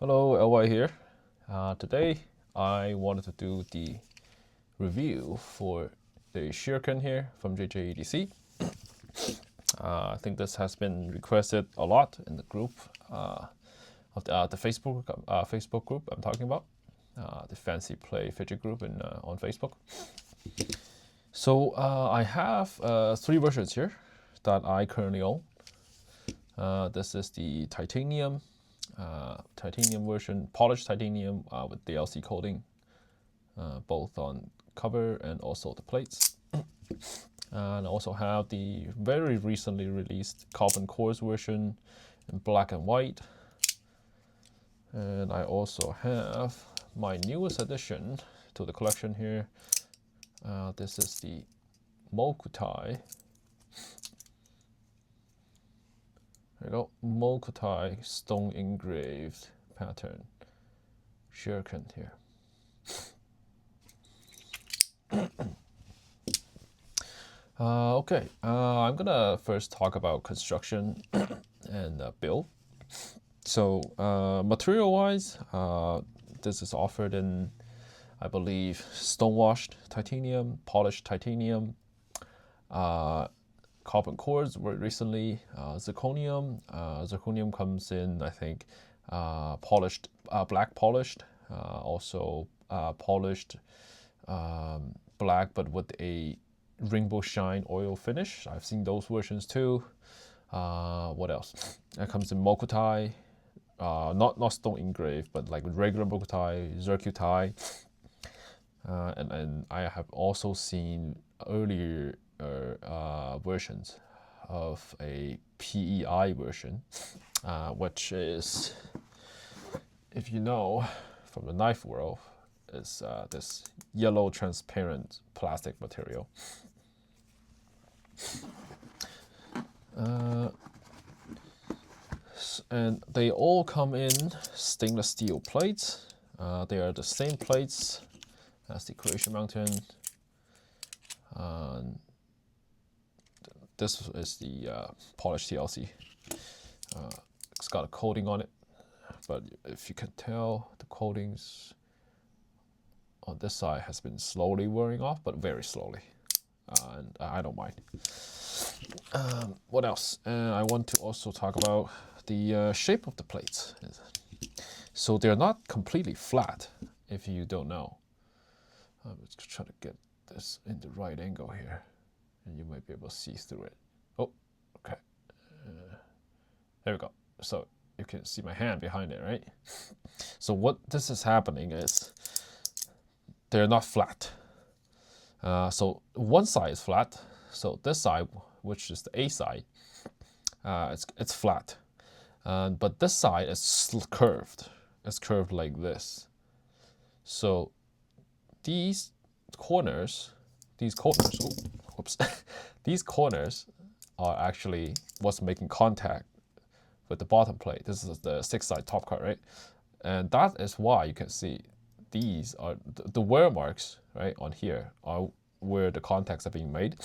Hello, LY here. Today I wanted to do the review for the Shuriken here from JJEDC. I think this has been requested a lot in the group of the Facebook group I'm talking about, the Fancy Play Fidget group on Facebook. So I have three versions here that I currently own. This is the titanium version, polished titanium with DLC coating, both on cover and also the plates. And I also have the very recently released carbon cores version in black and white. And I also have my newest addition to the collection here. This is the Mokutai. There you go, Mokutai stone engraved pattern Shuriken here. Okay, I'm gonna first talk about construction and build. So material-wise, this is offered in, I believe, stonewashed titanium, polished titanium, carbon cores were recently zirconium. Zirconium comes in, I think, polished, black polished, also polished black, but with a rainbow shine oil finish. I've seen those versions too. What else? It comes in Mokutai, not stone engraved, but like regular Mokutai, Zircutai. And I have also seen earlier versions of a PEI version, which is, if you know from the knife world, is this yellow transparent plastic material. And they all come in stainless steel plates. They are the same plates as the Croatian Mountain. This is the polished TLC. It's got a coating on it, but if you can tell, the coatings on this side has been slowly wearing off, but very slowly, and I don't mind. What else? I want to also talk about the shape of the plates. So they're not completely flat, if you don't know. Let's try to get this in the right angle here, and you might be able to see through it. Oh, okay. There we go. So you can see my hand behind it, right? So what this is happening is they're not flat. So one side is flat. So this side, which is the A side, it's flat. But this side is curved. It's curved like this. So these corners, whoops, these corners are actually what's making contact with the bottom plate. This is the 6-side top card, right? And that is why you can see these are the wear marks, right, on here are where the contacts are being made.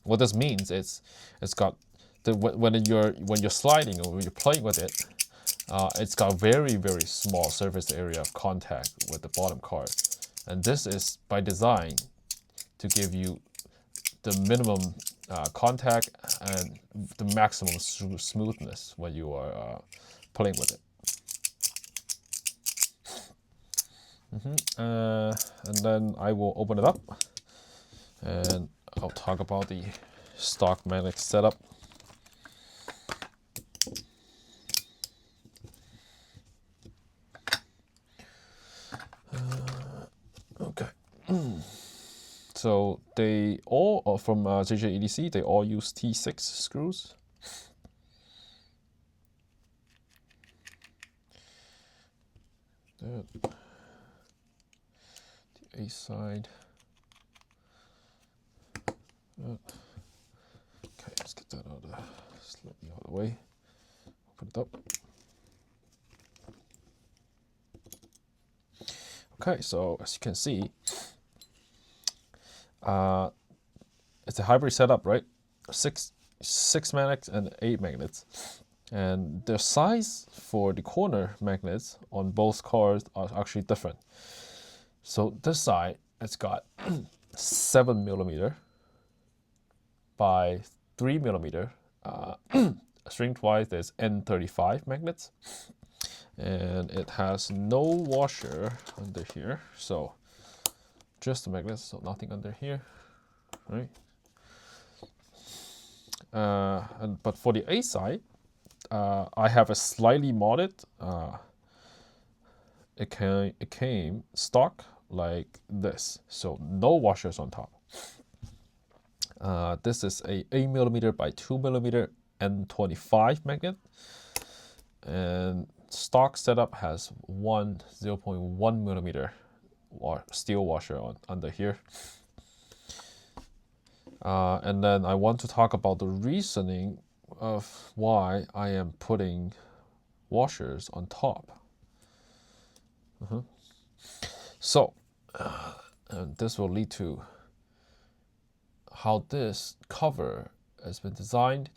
What this means is it's got when you're sliding or when you're playing with it, it's got very, very small surface area of contact with the bottom card. And this is by design to give you the minimum contact and the maximum smoothness when you are playing with it. And then I will open it up and I'll talk about the stock magnetic setup. Okay. So they all are from JJEDC. They all use T6 screws. The A side. Okay, let's get that out of slightly out of the way. Open it up. Okay, so as you can see, it's a hybrid setup, right? Six magnets and 8 magnets. And the size for the corner magnets on both cards are actually different. So this side, it's got 7mm by 3mm. Strength-wise, there's N35 magnets, and it has no washer under here, so just the magnets, so nothing under here, right? But for the A side, I have a slightly modded. It came stock like this, so no washers on top. This is a 8mm by 2mm N25 magnet, and stock setup has one 0.1mm steel washer under here. And then I want to talk about the reasoning of why I am putting washers on top. So, and this will lead to how this cover has been designed,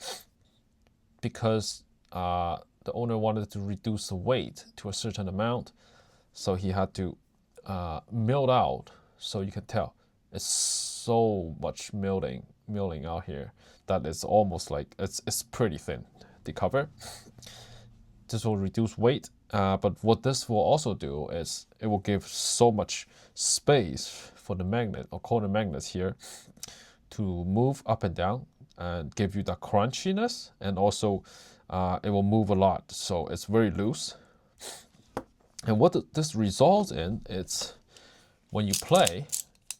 because the owner wanted to reduce the weight to a certain amount, so he had to mill out, so you can tell it's so much milling out here that it's almost like it's pretty thin, the cover. This will reduce weight, but what this will also do is it will give so much space for the magnet or corner magnets here to move up and down and give you the crunchiness, and also it will move a lot, so it's very loose. And what this results in, it's when you play,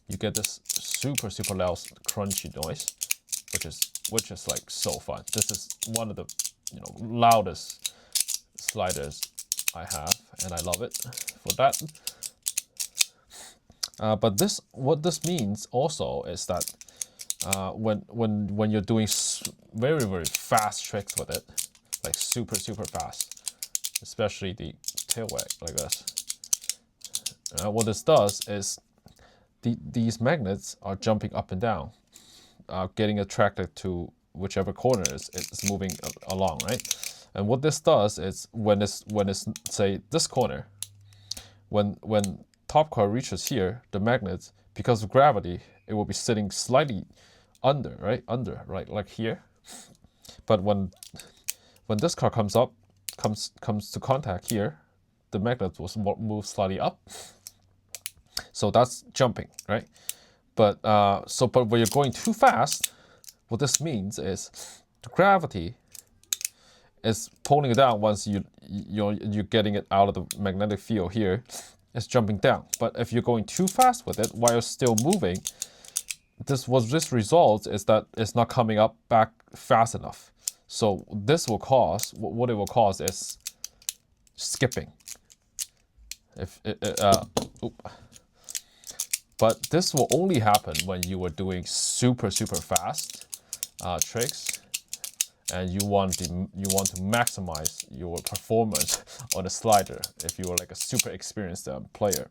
you get this super loud crunchy noise, which is like so fun. This is one of the loudest sliders I have, and I love it for that. But what this means also is that when you're doing very fast tricks with it, like super fast, especially the tail wag like this, what this does is these magnets are jumping up and down, getting attracted to whichever corner it's moving along, right? And what this does is when it's say this corner, when top card reaches here, the magnets, because of gravity, it will be sitting slightly under, right? Like here. But when this card comes to contact here, the magnet will move slightly up. So that's jumping, right? But but when you're going too fast, what this means is the gravity is pulling it down. Once you're getting it out of the magnetic field here, it's jumping down. But if you're going too fast with it while you're still moving, this results is that it's not coming up back fast enough. So this will cause, what it will cause is skipping. But this will only happen when you are doing super fast tricks, and you want to maximize your performance on a slider if you are like a super experienced player.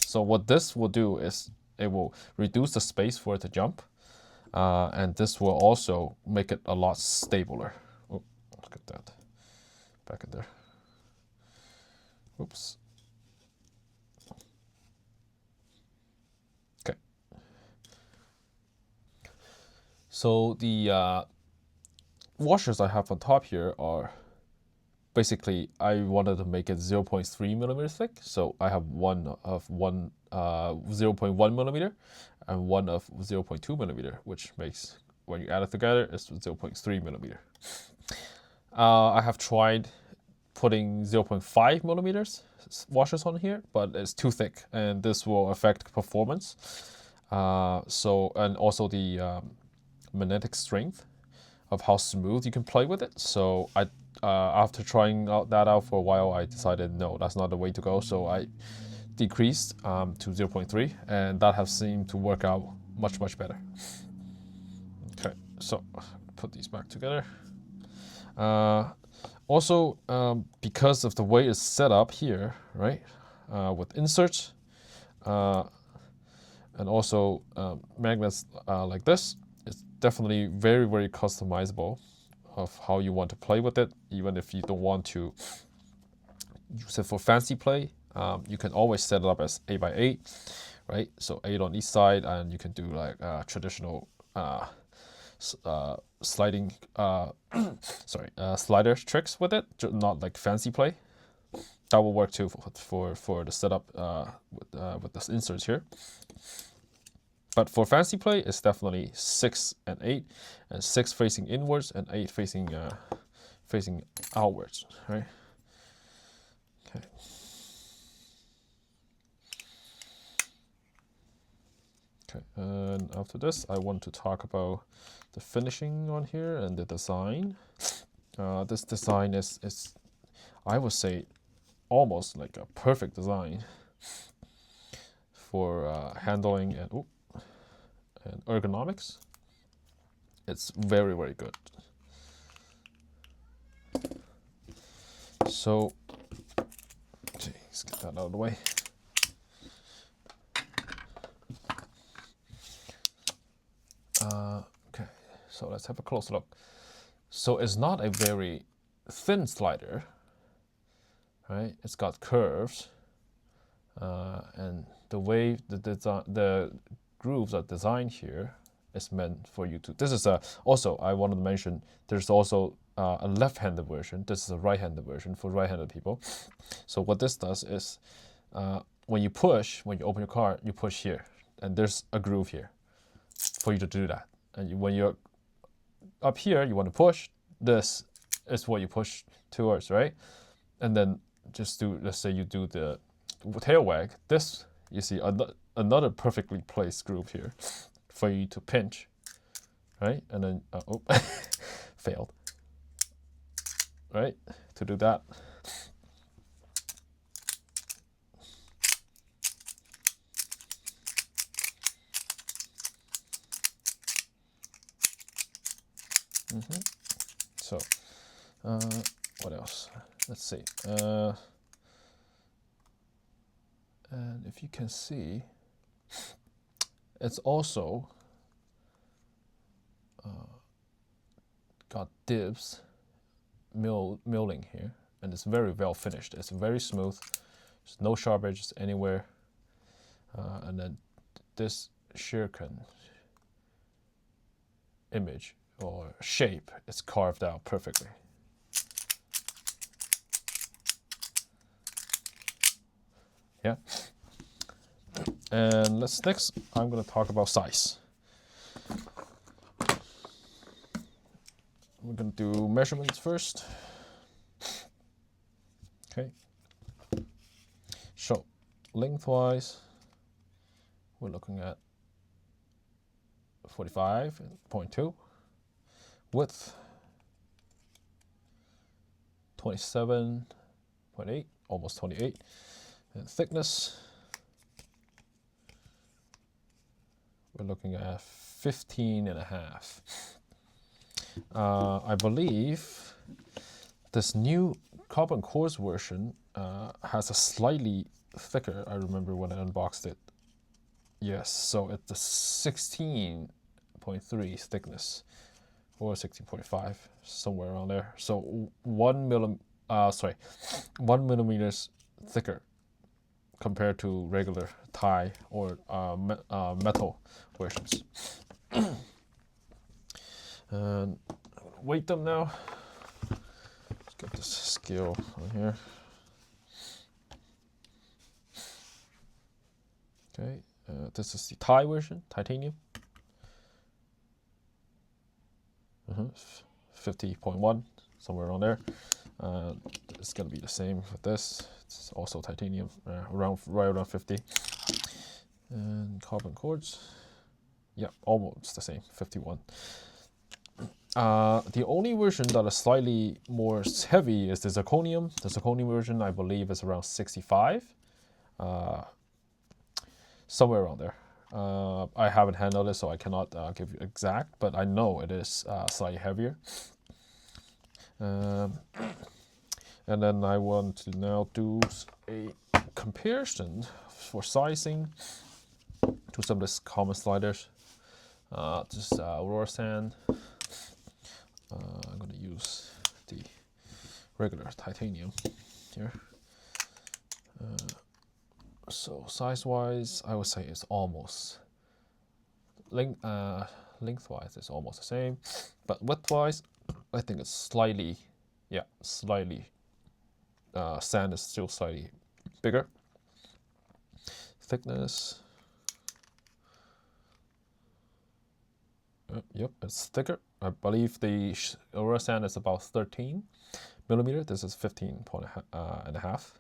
So what this will do is it will reduce the space for it to jump, and this will also make it a lot stabler. Oh, look at that, back in there. Oops. Okay. So the washers I have on top here are basically, I wanted to make it 0.3mm thick, so I have one of 0.1mm and one of 0.2mm, which makes, when you add it together, it's 0.3mm. I have tried putting 0.5mm washers on here, but it's too thick, and this will affect performance. And also the magnetic strength of how smooth you can play with it. So after trying that out for a while, I decided no, that's not the way to go. So I decreased to 0.3, and that has seemed to work out much better. Okay, so put these back together. Also, because of the way it's set up here, right, with inserts, and also magnets like this, it's definitely very customizable of how you want to play with it. Even if you don't want to use it for fancy play, you can always set it up as 8x8, right? So 8 on each side, and you can do like traditional sliding slider tricks with it, not like fancy play. That will work too for the setup with the inserts here. But for fancy play, it's definitely 6 and 8, and 6 facing inwards and 8 facing outwards, right? Okay. Okay, and after this, I want to talk about the finishing on here and the design. This design is, I would say, almost like a perfect design for handling and ergonomics. It's very, very good. So, let's get that out of the way. Okay, so let's have a close look. So it's not a very thin slider, right? It's got curves, and the way the grooves are designed here is meant for you to. This is also I wanted to mention. There's also a left-handed version. This is a right-handed version for right-handed people. So what this does is, when you open your car, you push here, and there's a groove here for you to do that. And when you're up here, you want to push. This is what you push towards, right? And then just do. Let's say you do the tail wag. This, you see another perfectly placed groove here for you to pinch, right? And then failed, right? To do that. So, what else? Let's see. And if you can see, it's also got divs milling here, and it's very well finished. It's very smooth. There's no sharp edges anywhere. And then this Shuriken image or shape is carved out perfectly. Yeah. And next, I'm going to talk about size. We're going to do measurements first. Okay. So, lengthwise, we're looking at 45.2. Width, 27.8, almost 28. And thickness, we're looking at 15.5. I believe this new carbon quartz version has a slightly thicker. I remember when I unboxed it. Yes, so it's a 16.3 thickness, or 16.5, somewhere around there. So 1 millimeters thicker compared to regular Thai or metal versions. And weight them now. Let's get this scale on here. Okay, this is the Thai version, titanium. 50.1, somewhere around there. It's gonna be the same with this. It's also titanium, right around 50. And carbon quartz, yeah, almost the same, 51. The only version that is slightly more heavy is the zirconium. The zirconium version, I believe, is around 65, somewhere around there. I haven't handled it, so I cannot give you exact, but I know it is slightly heavier. And then I want to now do a comparison for sizing to some of these common sliders. Just Aurora sand. I'm going to regular titanium here. So size-wise, I would say it's almost lengthwise it's almost the same, but width-wise, I think it's slightly, yeah, slightly. Sand is still slightly bigger. Thickness. Yep, it's thicker. I believe the Aurora sand is about 13 millimeter. This is 15.5.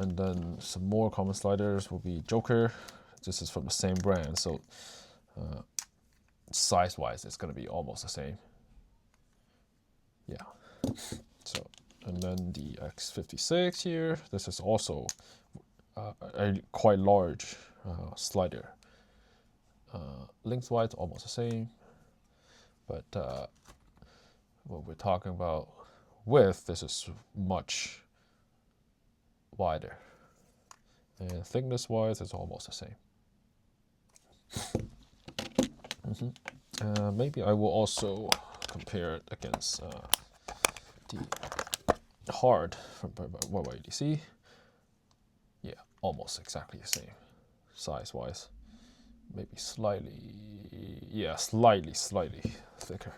And then some more common sliders will be Joker. This is from the same brand, so size-wise, it's gonna be almost the same. Yeah. So, and then the X56 here. This is also a quite large slider. Lengthwise, almost the same, but what we're talking about width, this is much wider, and thickness-wise, it's almost the same. Maybe I will also compare it against the hard from JJEDC. Yeah, almost exactly the same, size-wise. Maybe slightly, yeah, slightly thicker.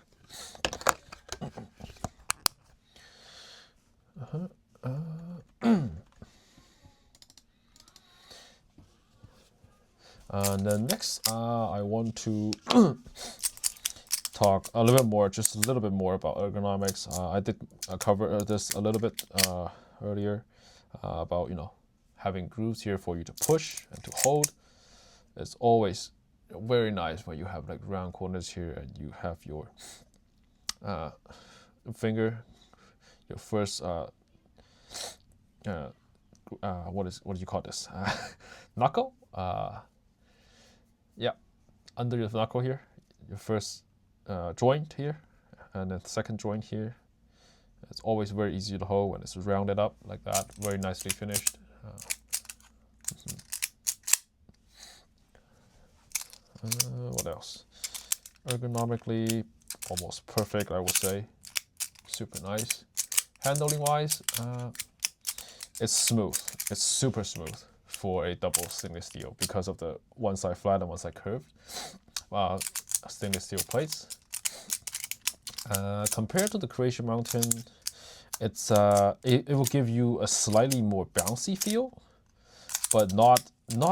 And then next, I want to talk a little bit more, just a little bit more about ergonomics. I did cover this a little bit earlier about, having grooves here for you to push and to hold. It's always very nice when you have like round corners here and you have your finger, your first what do you call this? Knuckle? Yeah, under your knuckle here, your first joint here, and then the second joint here. It's always very easy to hold when it's rounded up like that, very nicely finished. What else? Ergonomically, almost perfect, I would say. Super nice. Handling wise, it's smooth. It's super smooth for a double stainless steel because of the one side flat and one side curved stainless steel plates. Compared to the Croatian Mountain, it's it will give you a slightly more bouncy feel, but not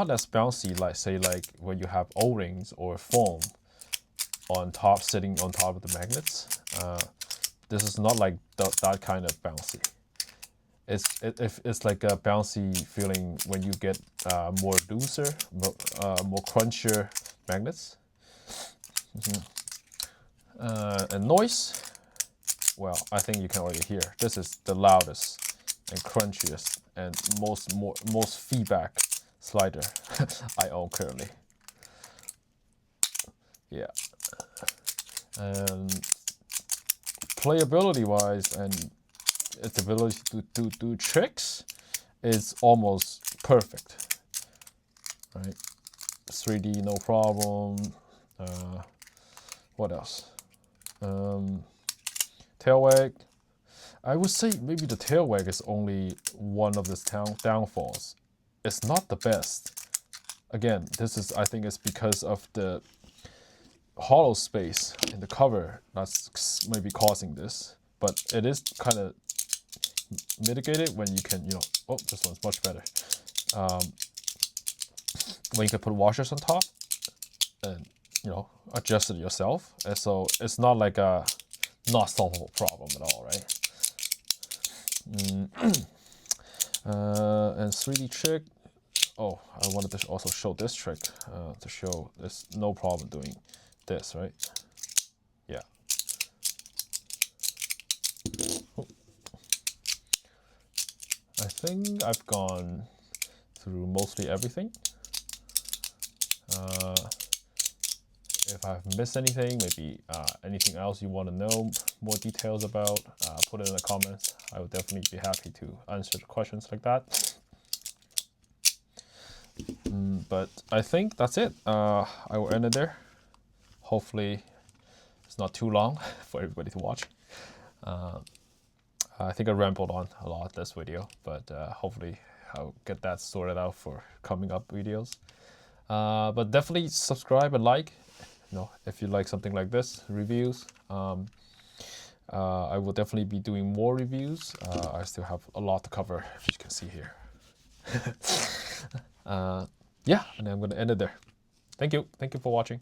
as bouncy like when you have O-rings or foam on top, sitting on top of the magnets. This is not like that kind of bouncy. It's like a bouncy feeling when you get more looser, more crunchier magnets. And noise, well, I think you can already hear. This is the loudest and crunchiest and most feedback slider I own currently. Yeah. And playability wise and its ability to do tricks is almost perfect. Right? 3D no problem. What else? Tail wag. I would say maybe the tail wag is only one of the downfalls. It's not the best. Again, I think it's because of the hollow space in the cover that's maybe causing this. But it is kind of mitigated when you can, oh, this one's much better. When you can put washers on top and, adjust it yourself. And so it's not like a not solvable problem at all, right? And 3D trick. Oh, I wanted to also show this trick to show there's no problem doing this, right? Yeah. I think I've gone through mostly everything. If I've missed anything, maybe anything else you want to know more details about, put it in the comments. I would definitely be happy to answer the questions like that. But I think that's it. I will end it there. Hopefully it's not too long for everybody to watch. I think I rambled on a lot this video, but hopefully I'll get that sorted out for coming up videos. But definitely subscribe and like, if you like something like this, reviews. I will definitely be doing more reviews. I still have a lot to cover, as you can see here. Yeah, and I'm going to end it there. Thank you for watching.